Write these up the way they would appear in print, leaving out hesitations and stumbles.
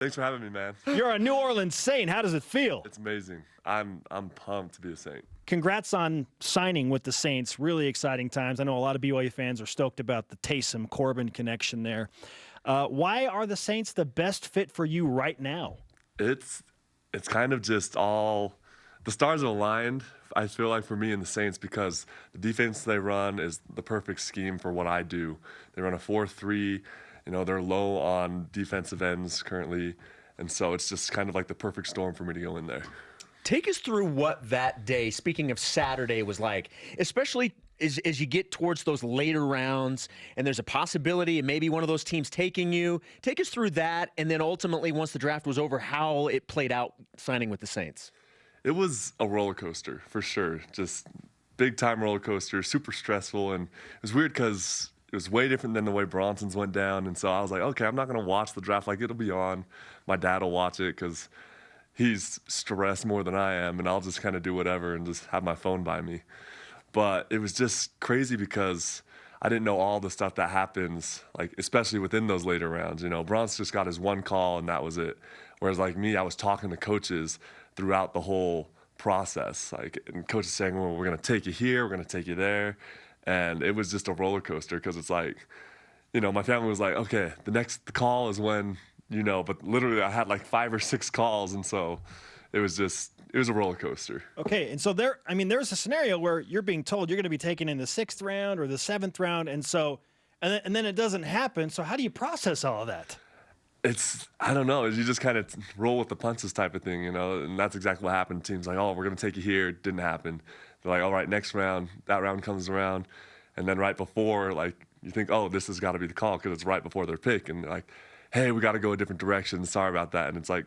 Thanks for having me, man. You're a New Orleans Saint. How does it feel? It's amazing. I'm pumped to be a Saint. Congrats on signing with the Saints. Really exciting times. I know a lot of BYU fans are stoked about the Taysom Corbin connection there. Why are the Saints the best fit for you right now? It's kind of just all the stars are aligned. I feel like for me and the Saints because the defense they run is the perfect scheme for what I do. They run a 4-3. You know, they're low on defensive ends currently, and so it's just kind of like the perfect storm for me to go in there. Take us through what that day, speaking of Saturday, was like, especially as you get towards those later rounds and there's a possibility of maybe one of those teams taking you. Take us through that, and then ultimately, once the draft was over, how it played out signing with the Saints. It was a roller coaster, for sure. Just big-time roller coaster, super stressful, and it was weird because it was way different than the way Bronson's went down, and so I was like, okay, I'm not going to watch the draft. Like, it'll be on. My dad will watch it because he's stressed more than I am, and I'll just kind of do whatever and just have my phone by me. But it was just crazy because I didn't know all the stuff that happens, like especially within those later rounds. You know, Bronson just got his one call, and that was it. Whereas, like me, I was talking to coaches throughout the whole process. Like, and coaches saying, well, we're going to take you here, we're going to take you there. And it was just a roller coaster because it's like, you know, my family was like, okay, the call is when, you know, but literally I had like 5 or 6 calls. And so it was a roller coaster. Okay. And so there's a scenario where you're being told you're going to be taken in the 6th round or the 7th round. And so, and then it doesn't happen. So how do you process all of that? I don't know. You just kind of roll with the punches type of thing, you know, and that's exactly what happened. Teams like, oh, we're going to take you here. It didn't happen. They're like, all right, next round. That round comes around. And then right before, like, you think, oh, this has got to be the call because it's right before their pick. And they're like, hey, we got to go a different direction. Sorry about that. And it's like,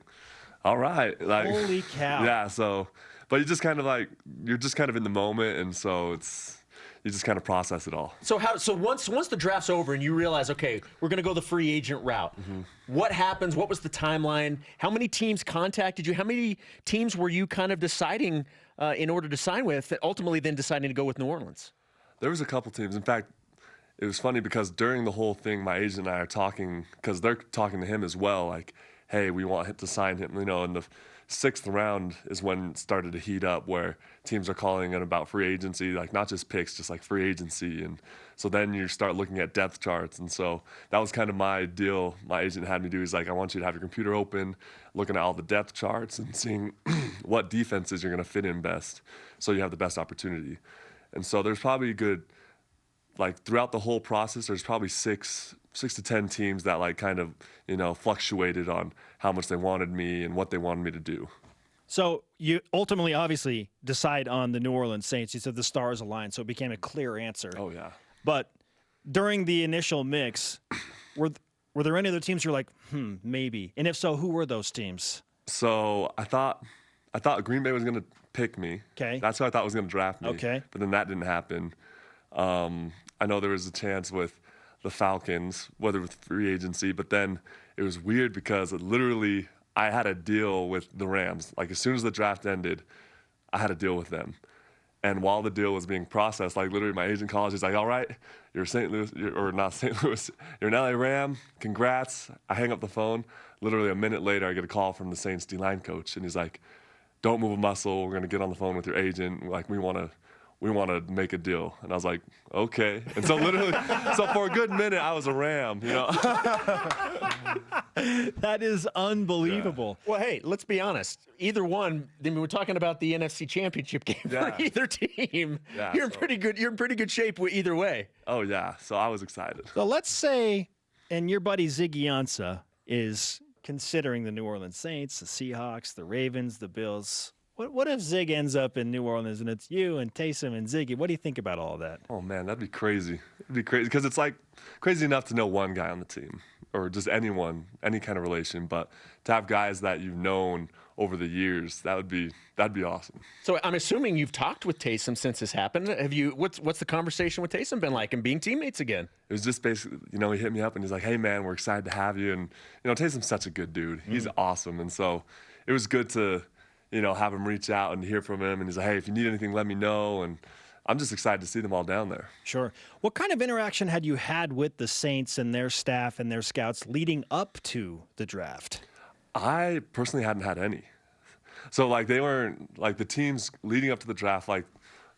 all right. Like, holy cow. Yeah, so, but you just kind of like, you're just kind of in the moment. And so you just kind of process it all. So once the draft's over and you realize, okay, we're going to go the free agent route, what happens? What was the timeline? How many teams contacted you? How many teams were you kind of deciding in order to sign with, that ultimately then deciding to go with New Orleans? There was a couple teams. In fact, it was funny because during the whole thing, my agent and I are talking, because they're talking to him as well, like, hey, we want him to sign him, you know, and the 6th round is when it started to heat up where teams are calling it about free agency, like not just picks, just like free agency. And so then you start looking at depth charts. And so that was kind of my deal. My agent had me do is like, I want you to have your computer open, looking at all the depth charts and seeing what defenses you're going to fit in best so you have the best opportunity. And so there's probably a good, like throughout the whole process, there's probably 6 to 10 teams that like kind of, you know, fluctuated on how much they wanted me and what they wanted me to do. So you ultimately, obviously, decide on the New Orleans Saints. You said the stars aligned, so it became a clear answer. Oh, yeah. But during the initial mix, were there any other teams you're like, maybe? And if so, who were those teams? So I thought Green Bay was going to pick me. Okay. That's who I thought was going to draft me. Okay. But then that didn't happen. I know there was a chance with the Falcons, whether with free agency, but then it was weird because I had a deal with the Rams. Like as soon as the draft ended, I had a deal with them. And while the deal was being processed, like literally my agent calls, he's like, all right, you're St. Louis, or not St. Louis, you're an LA Ram, congrats. I hang up the phone. Literally a minute later, I get a call from the Saints D-line coach, and he's like, don't move a muscle. We're going to get on the phone with your agent. Like, we want to make a deal. And I was like, okay. And so literally, so for a good minute, I was a Ram, you know. That is unbelievable. Yeah. Well, hey, let's be honest. Either one, I mean, we're talking about the NFC Championship game for either team. Yeah, you're in pretty good shape either way. Oh, yeah. So I was excited. So let's say, and your buddy Ziggy Ansah is considering the New Orleans Saints, the Seahawks, the Ravens, the Bills. What if Zig ends up in New Orleans and it's you and Taysom and Ziggy? What do you think about all of that? Oh, man, that'd be crazy. It'd be crazy because it's like crazy enough to know one guy on the team or just anyone, any kind of relation. But to have guys that you've known over the years, that'd be awesome. So I'm assuming you've talked with Taysom since this happened. Have you? What's the conversation with Taysom been like and being teammates again? It was just basically, you know, he hit me up and he's like, hey, man, we're excited to have you. And, you know, Taysom's such a good dude. He's awesome. And so it was good to, you know, have him reach out and hear from him. And he's like, hey, if you need anything, let me know. And I'm just excited to see them all down there. Sure. What kind of interaction had you had with the Saints and their staff and their scouts leading up to the draft? I personally hadn't had any. So like they weren't like the teams leading up to the draft, like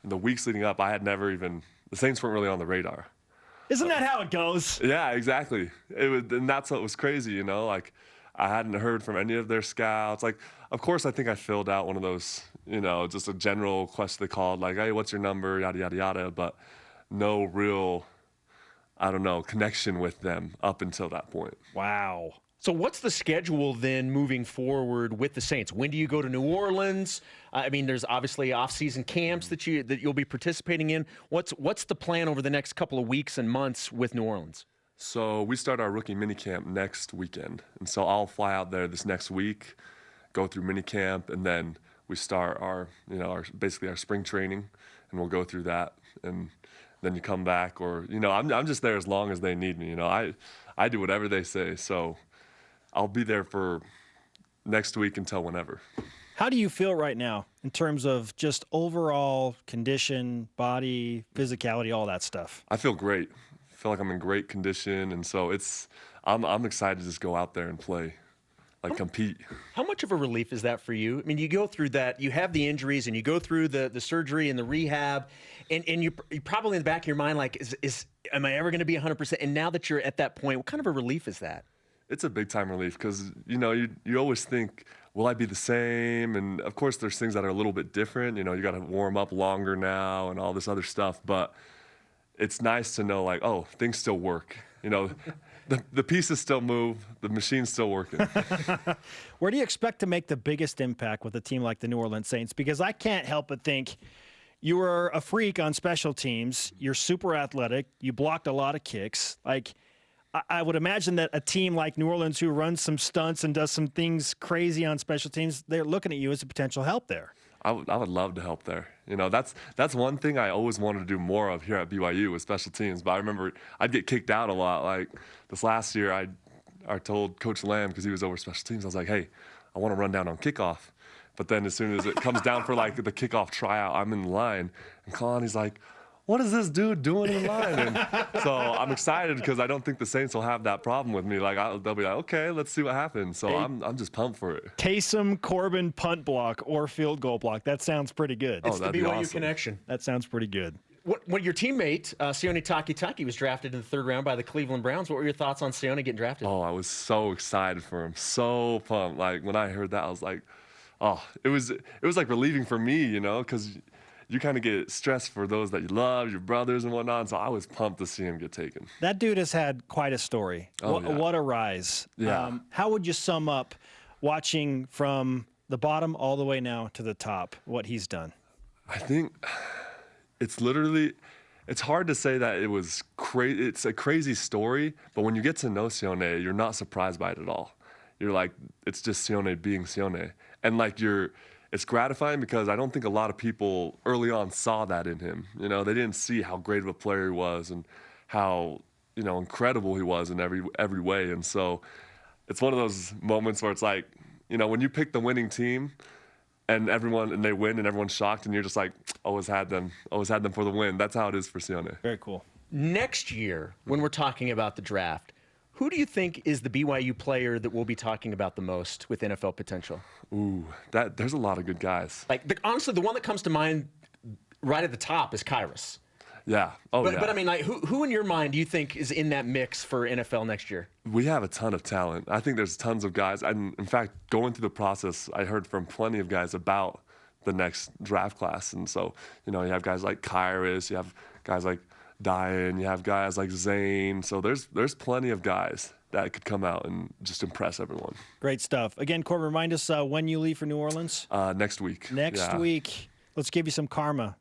the weeks leading up, I had never even, the Saints weren't really on the radar. Isn't that how it goes? Yeah, exactly. It was, and that's what was crazy, you know, like I hadn't heard from any of their scouts. Like, of course, I think I filled out one of those, you know, just a general question they called, like, hey, what's your number, yada, yada, yada, but no real, I don't know, connection with them up until that point. Wow. So what's the schedule then moving forward with the Saints? When do you go to New Orleans? I mean, there's obviously off-season camps that you'll be participating in. What's the plan over the next couple of weeks and months with New Orleans? So we start our rookie minicamp next weekend. And so I'll fly out there this next week, go through minicamp, and then we start our, you know, basically our spring training, and we'll go through that. And then you come back, or, you know, I'm just there as long as they need me. You know, I do whatever they say. So I'll be there for next week until whenever. How do you feel right now in terms of just overall condition, body, physicality, all that stuff? I feel great. I feel like I'm in great condition, and so I'm excited to just go out there and play, like compete. How much of a relief is that for you? I mean, you go through that, you have the injuries, and you go through the surgery and the rehab, and you're probably in the back of your mind like, am I ever going to be 100%? And now that you're at that point, what kind of a relief is that? It's a big time relief because, you know, you always think, will I be the same? And of course, there's things that are a little bit different. You know, you got to warm up longer now and all this other stuff. But it's nice to know, like, oh, things still work. You know, the pieces still move, the machine's still working. Where do you expect to make the biggest impact with a team like the New Orleans Saints? Because I can't help but think you were a freak on special teams. You're super athletic. You blocked a lot of kicks. Like, I would imagine that a team like New Orleans who runs some stunts and does some things crazy on special teams, they're looking at you as a potential help there. I would love to help there. You know, that's one thing I always wanted to do more of here at BYU with special teams. But I remember I'd get kicked out a lot. Like this last year, I told Coach Lamb, because he was over special teams, I was like, hey, I want to run down on kickoff. But then as soon as it comes down for like the kickoff tryout, I'm in line, and Kalani's like, what is this dude doing in line? And so I'm excited because I don't think the Saints will have that problem with me. Like they'll be like, okay, let's see what happens. So I'm just pumped for it. Taysom Corbin punt block or field goal block. That sounds pretty good. It's the that'd be BYU awesome. connection. That sounds pretty good. When your teammate, Sione Takitaki, was drafted in the 3rd round by the Cleveland Browns, what were your thoughts on Sione getting drafted? Oh, I was so excited for him. So pumped. Like when I heard that, I was like, oh, it was like relieving for me, you know, because you kind of get stressed for those that you love, your brothers and whatnot. So I was pumped to see him get taken. That dude has had quite a story. Oh, yeah. What a rise. Yeah. How would you sum up watching from the bottom all the way now to the top what he's done? I think it's hard to say that it was crazy. It's a crazy story, but when you get to know Sione, you're not surprised by it at all. You're like, it's just Sione being Sione. And like it's gratifying because I don't think a lot of people early on saw that in him. You know, they didn't see how great of a player he was and how, you know, incredible he was in every way. And so it's one of those moments where it's like, you know, when you pick the winning team and they win and everyone's shocked and you're just like, always had them for the win. That's how it is for Sione. Very cool. Next year, when we're talking about the draft, who do you think is the BYU player that we'll be talking about the most with NFL potential? Ooh, there's a lot of good guys. Like, honestly, the one that comes to mind right at the top is Kairos. Yeah. Oh, yeah. But I mean, like, who in your mind do you think is in that mix for NFL next year? We have a ton of talent. I think there's tons of guys. And in fact, going through the process, I heard from plenty of guys about the next draft class. And so, you know, you have guys like Kairos, you have guys like Diane, you have guys like Zane. So there's plenty of guys that could come out and just impress everyone. Great stuff. Again, Corbin, remind us when you leave for New Orleans. Next week. Next week. Let's give you some karma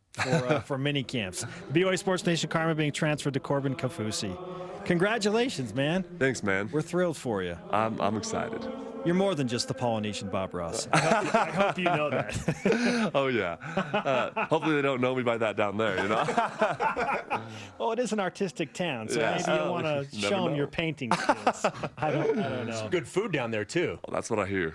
for mini camps. BYU Sports Nation karma being transferred to Corbin Kaufusi. Congratulations, man. Thanks, man. We're thrilled for you. I'm excited. You're more than just the Polynesian Bob Ross. I hope you know that. Oh, yeah. Hopefully they don't know me by that down there, you know? Well, it is an artistic town, so Yeah. maybe you want to Never show them know. your painting skills. I don't know. Good food down there, too. Well, that's what I hear.